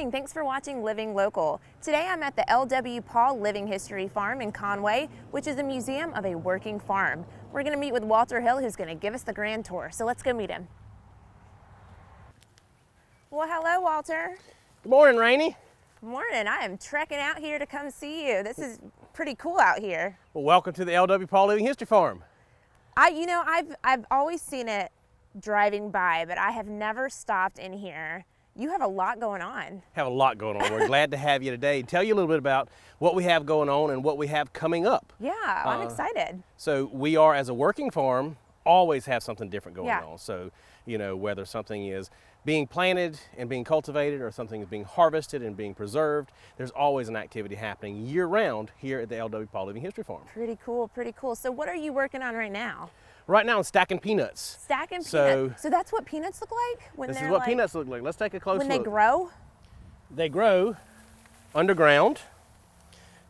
morning. Thanks for watching Living Local. Today I'm at the L.W. Paul Living History Farm in Conway, which is a museum of a working farm. We're going to meet with Walter Hill, who's going to give us the grand tour. So let's go meet him. Well, hello, Walter. Good morning, Rainey. Good morning. I am trekking out here to come see you. This is pretty cool out here. Well, welcome to the L.W. Paul Living History Farm. I've always seen it driving by, but I have never stopped in here. You have a lot going on. Have a lot going on. We're glad to have you today and tell you a little bit about what we have going on and what we have coming up. Yeah, I'm excited. So we are, as a working farm, always have something different going Yeah. on. So, whether something is being planted and being cultivated or something is being harvested and being preserved, there's always an activity happening year-round here at the L.W. Paul Living History Farm. Pretty cool, pretty cool. So what are you working on right now? Right now I'm stacking peanuts. Stacking So- peanuts. So that's what peanuts look like? When This they're is what like, peanuts look like. Let's take a close when look. they grow? They grow underground,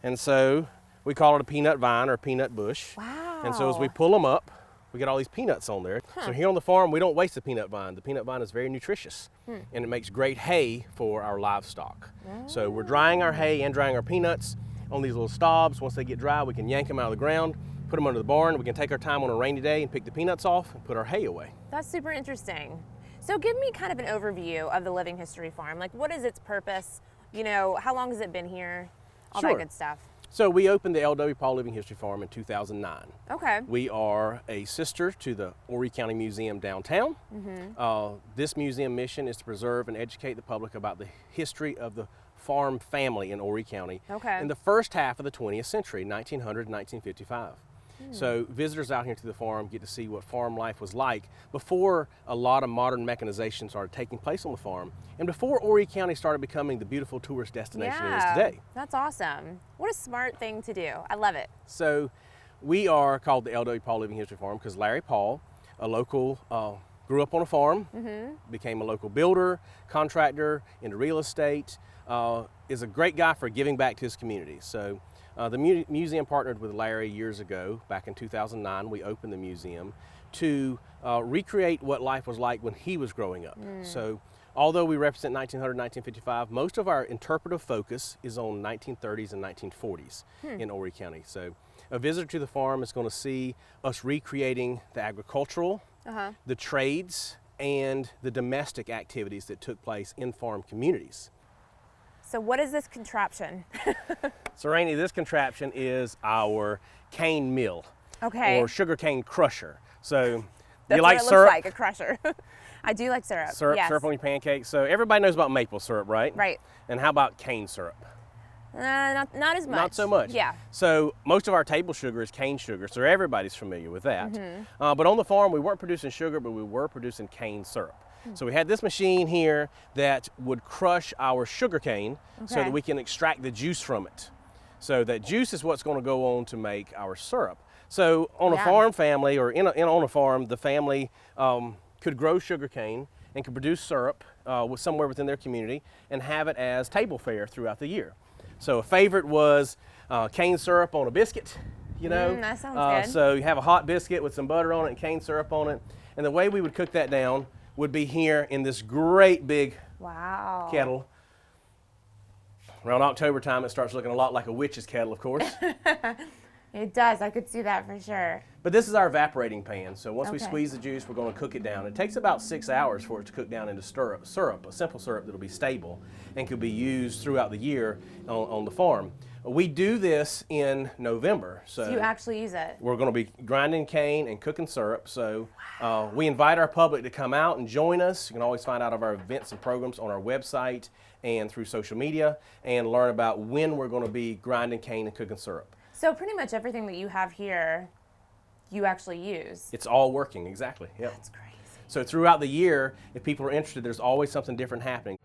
and so we call it a peanut vine or a peanut bush. Wow. And so as we pull them up, we get all these peanuts on there. So here on the farm, we don't waste the peanut vine. The peanut vine is very nutritious, and it makes great hay for our livestock. So we're drying our hay and drying our peanuts on these little stobs. Once they get dry, we can yank them out of the ground, put them under the barn. We can take our time on a rainy day and pick the peanuts off and put our hay away. That's super interesting. So give me kind of an overview of the Living History Farm. Like, what is its purpose? How long has it been here? All that Sure. good stuff. So we opened the L.W. Paul Living History Farm in 2009. Okay. We are a sister to the Horry County Museum downtown. This museum mission is to preserve and educate the public about the history of the farm family in Horry County Okay. in the first half of the 20th century, 1900 to 1955. So visitors out here to the farm get to see what farm life was like before a lot of modern mechanization started taking place on the farm and before Horry County started becoming the beautiful tourist destination it is today. That's awesome. What a smart thing to do. I love it. So we are called the L.W. Paul Living History Farm because Larry Paul, a local, grew up on a farm, became a local builder, contractor into real estate, is a great guy for giving back to his community. So the museum partnered with Larry years ago. Back in 2009, we opened the museum to recreate what life was like when he was growing up. So although we represent 1900, 1955, most of our interpretive focus is on 1930s and 1940s in Horry County. So a visitor to the farm is going to see us recreating the agricultural, the trades, and the domestic activities that took place in farm communities. So what is this contraption? So Rainey, this contraption is our cane mill, Okay. or sugar cane crusher. So That's you like what it syrup? looks like, a crusher. I do like syrup. Syrup, yes. syrup on your pancakes. So everybody knows about maple syrup, right? Right. And how about cane syrup? Not as much. Not so much. Yeah. So most of our table sugar is cane sugar, so everybody's familiar with that. Mm-hmm. But on the farm, we weren't producing sugar, but we were producing cane syrup. So we had this machine here that would crush our sugar cane so Okay. that we can extract the juice from it. So that juice is what's going to go on to make our syrup. So on a Yeah. farm family, or on a farm, the family could grow sugar cane and could produce syrup somewhere within their community and have it as table fare throughout the year. So a favorite was cane syrup on a biscuit, that sounds good. So you have a hot biscuit with some butter on it and cane syrup on it. And the way we would cook that down would be here in this great big Wow. kettle. Around October time, it starts looking a lot like a witch's kettle, of course. It does. I could see that for sure. But this is our evaporating pan. So once we Okay. squeeze the juice, we're going to cook it down. It takes about 6 hours for it to cook down into syrup, a simple syrup that'll be stable and could be used throughout the year on the farm. We do this in November. So you actually use it. We're going to be grinding cane and cooking syrup. So we invite our public to come out and join us. You can always find out of our events and programs on our website and through social media and learn about when we're going to be grinding cane and cooking syrup. So pretty much everything that you have here, you actually use. It's all working, exactly. Yep. That's crazy. So throughout the year, if people are interested, there's always something different happening.